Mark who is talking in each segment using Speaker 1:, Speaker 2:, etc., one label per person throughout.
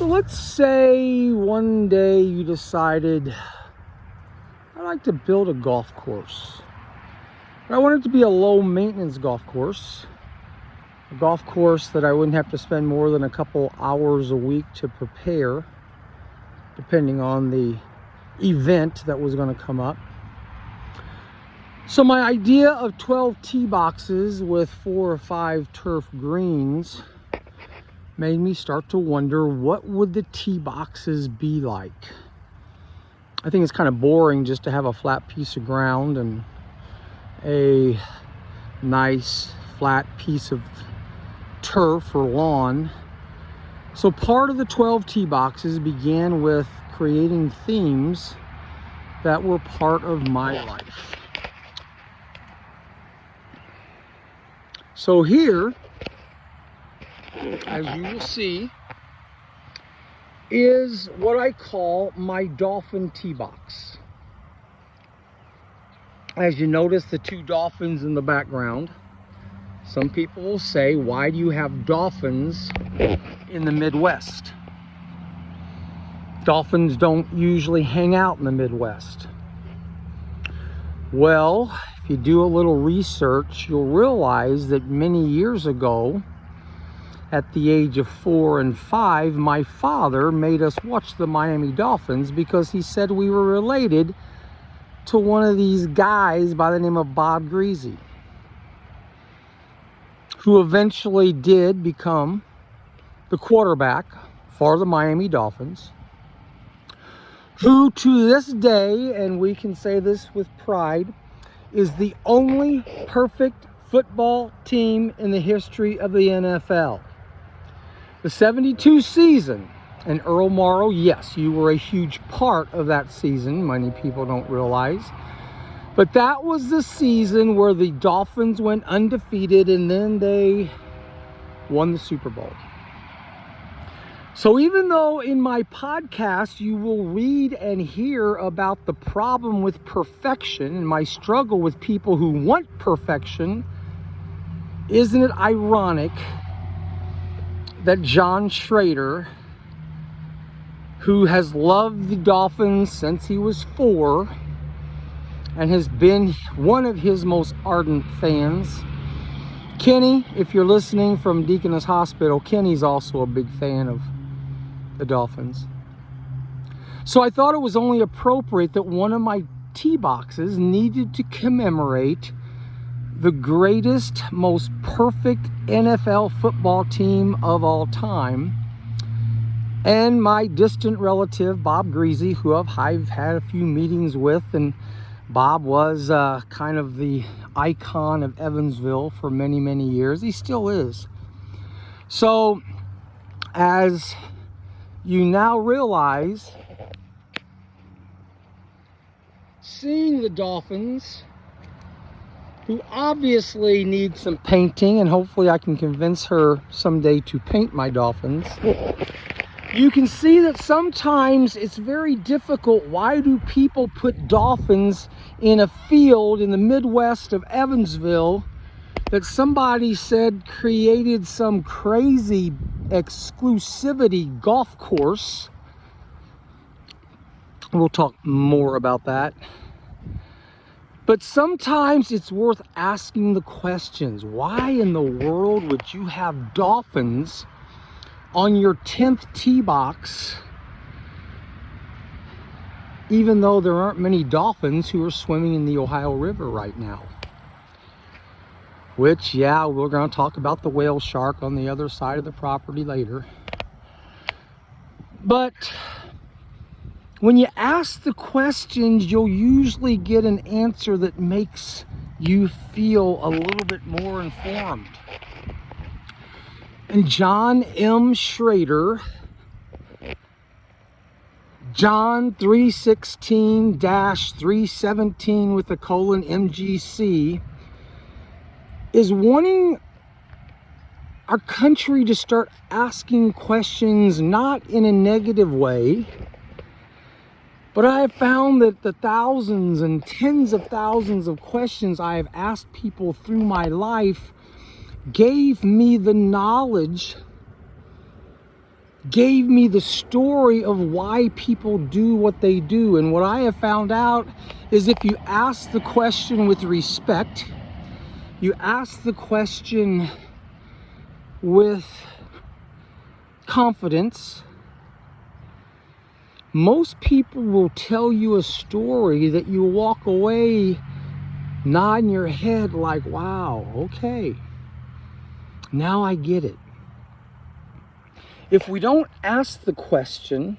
Speaker 1: So let's say one day you decided, I'd like to build a golf course. But I want it to be a low maintenance golf course. A golf course that I wouldn't have to spend more than a couple hours a week to prepare, depending on the event that was going to come up. So my idea of 12 tee boxes with 4 or 5 turf greens made me start to wonder, what would the tee boxes be like? I think it's kind of boring just to have a flat piece of ground and a nice flat piece of turf or lawn. So part of the 12 tee boxes began with creating themes that were part of my life. So here, as you will see, is what I call my Dolphin tee box. As you notice the 2 dolphins in the background, some people will say, why do you have dolphins in the Midwest? Dolphins don't usually hang out in the Midwest. Well, if you do a little research, you'll realize that many years ago, at the age of 4 and 5, my father made us watch the Miami Dolphins because he said we were related to one of these guys by the name of Bob Greasy, who eventually did become the quarterback for the Miami Dolphins, who to this day, and we can say this with pride, is the only perfect football team in the history of the NFL. The 72 season, and Earl Morrow, yes, you were a huge part of that season, many people don't realize, but that was the season where the Dolphins went undefeated and then they won the Super Bowl. So even though in my podcast you will read and hear about the problem with perfection and my struggle with people who want perfection, isn't it ironic that John Schrader, who has loved the Dolphins since he was 4 and has been one of his most ardent fans, Kenny, if you're listening from Deaconess Hospital, Kenny's also a big fan of the Dolphins. So I thought it was only appropriate that one of my tee boxes needed to commemorate the greatest, most perfect NFL football team of all time, and my distant relative Bob Greasy, who I've had a few meetings with, and Bob was kind of the icon of Evansville for many, many years. He still is. So as you now realize, seeing the Dolphins, who obviously need some painting, and hopefully I can convince her someday to paint my Dolphins, you can see that sometimes it's very difficult. Why do people put dolphins in a field in the Midwest of Evansville that somebody said created some crazy exclusivity golf course? We'll talk more about that. But sometimes it's worth asking the questions. Why in the world would you have dolphins on your 10th tee box, even though there aren't many dolphins who are swimming in the Ohio River right now? Which, yeah, we're going to talk about the whale shark on the other side of the property later. But when you ask the questions, you'll usually get an answer that makes you feel a little bit more informed. And John M. Schrader, John 316-317 with a colon MGC, is wanting our country to start asking questions, not in a negative way, but I have found that the thousands and tens of thousands of questions I have asked people through my life gave me the knowledge, gave me the story of why people do what they do. And what I have found out is if you ask the question with respect, you ask the question with confidence, most people will tell you a story that you walk away nodding your head like, wow, okay, now I get it. If we don't ask the question,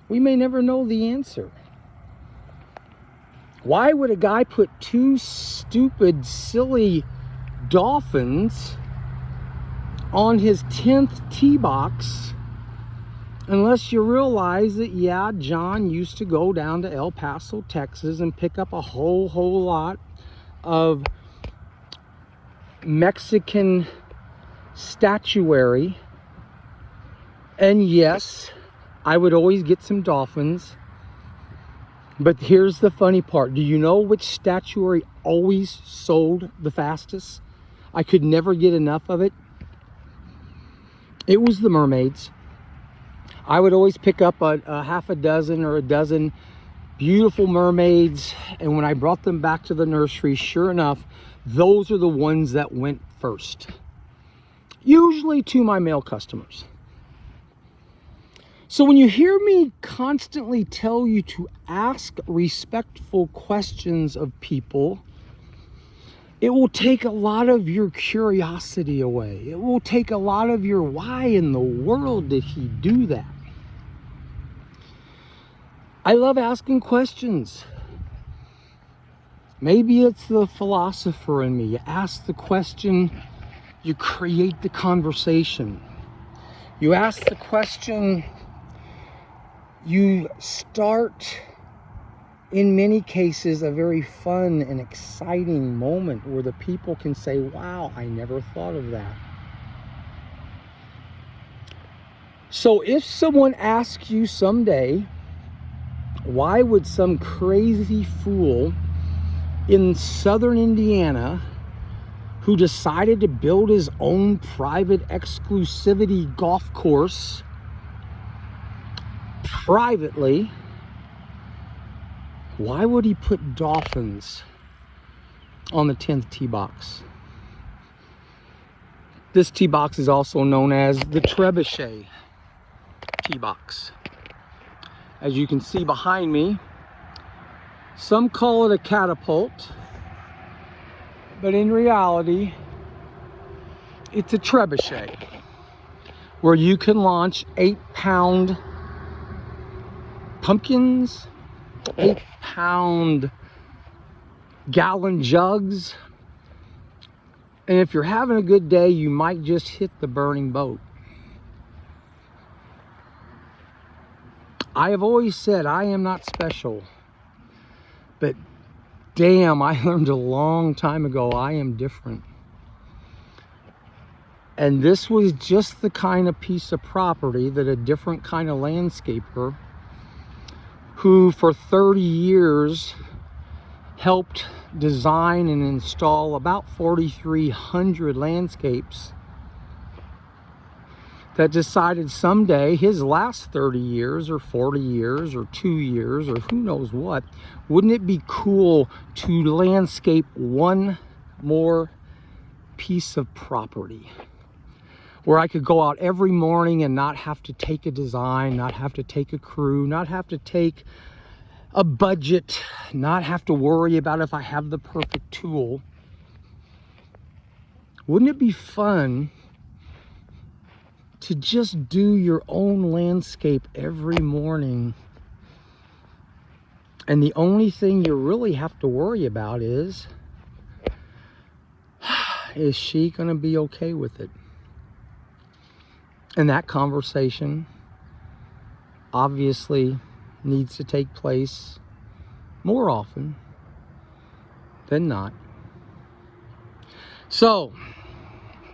Speaker 1: we may never know the answer. Why would a guy put two stupid, silly dolphins on his 10th tee box unless you realize that, yeah, John used to go down to El Paso, Texas and pick up a whole lot of Mexican statuary. And yes, I would always get some dolphins. But here's the funny part. Do you know which statuary always sold the fastest? I could never get enough of it. It was the mermaids. I would always pick up a half a dozen or a dozen beautiful mermaids. And when I brought them back to the nursery, sure enough, those are the ones that went first. Usually to my male customers. So when you hear me constantly tell you to ask respectful questions of people, it will take a lot of your curiosity away. It will take a lot of your, why in the world did he do that? I love asking questions. Maybe it's the philosopher in me. You ask the question, you create the conversation. You ask the question, you start, in many cases, a very fun and exciting moment where the people can say, wow, I never thought of that. So if someone asks you someday, why would some crazy fool in southern Indiana who decided to build his own private exclusivity golf course privately, why would he put dolphins on the 10th tee box? This tee box is also known as the trebuchet tee box. As you can see behind me, some call it a catapult, but in reality, it's a trebuchet where you can launch 8-pound pumpkins, 8-pound gallon jugs, and if you're having a good day, you might just hit the burning boat. I have always said I am not special, but damn, I learned a long time ago I am different. And this was just the kind of piece of property that a different kind of landscaper who for 30 years helped design and install about 4,300 landscapes, that decided someday his last 30 years or 40 years or 2 years or who knows what, wouldn't it be cool to landscape one more piece of property where I could go out every morning and not have to take a design, not have to take a crew, not have to take a budget, not have to worry about if I have the perfect tool. Wouldn't it be fun to just do your own landscape every morning? And the only thing you really have to worry about is she gonna be okay with it? And that conversation obviously needs to take place more often than not. So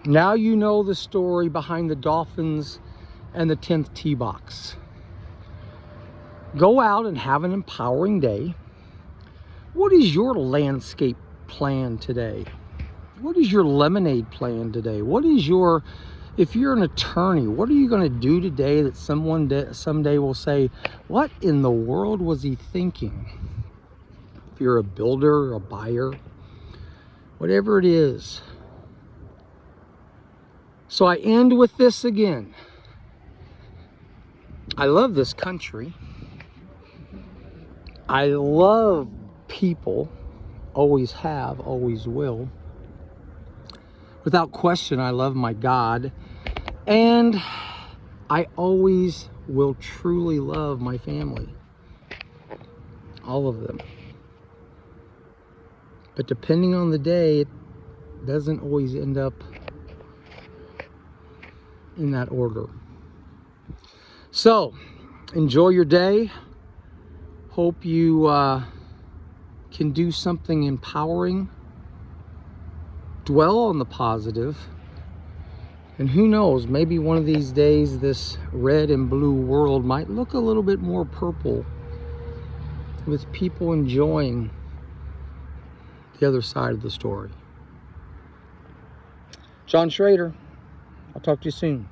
Speaker 1: now you know the story behind the dolphins and the 10th tee box. Go out and have an empowering day. What is your landscape plan today? What is your lemonade plan today? What is your If you're an attorney, what are you going to do today that someday will say, what in the world was he thinking? If you're a builder, a buyer, whatever it is. So I end with this again. I love this country. I love people. Always have, always will. Without question, I love my God. And I always will truly love my family. All of them. But depending on the day, it doesn't always end up in that order. So, enjoy your day. Hope you can do something empowering. Dwell on the positive. And who knows, maybe one of these days this red and blue world might look a little bit more purple, with people enjoying the other side of the story. John Schrader, I'll talk to you soon.